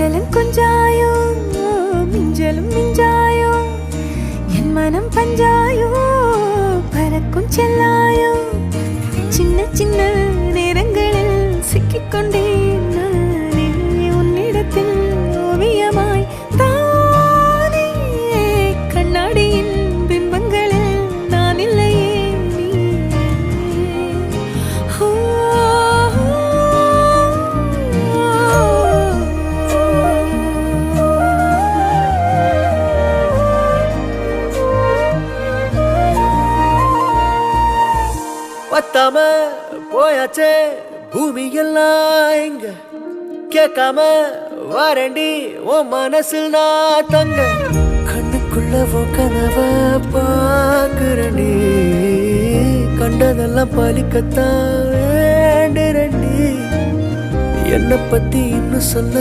கொஞ்சலும் கொஞ்சாயோ மிஞ்சலும் மிஞ்சாயோ என் மனம் பஞ்சாயோ பறக்கும் செல்லாயோ சின்ன சின்ன நேரங்களில் சிக்கிக்கொண்டேன் நானே உன்னிடத்தில் ஓவியமாய் தானே கண்ணாடியின் பிம்பங்களில் நான் இல்லையே பத்தாம போயாச்சே பூமி எல்லாம் இங்க கேட்காம வாரண்டி உன் மனசில் நான் தங்க கண்ணுக்குள்ள உன் கனவ பாக்குறண்டி கண்டதெல்லாம் பலிக்கத்தான் வேண்டுறண்டி என்னை பத்தி இன்னும் சொல்ல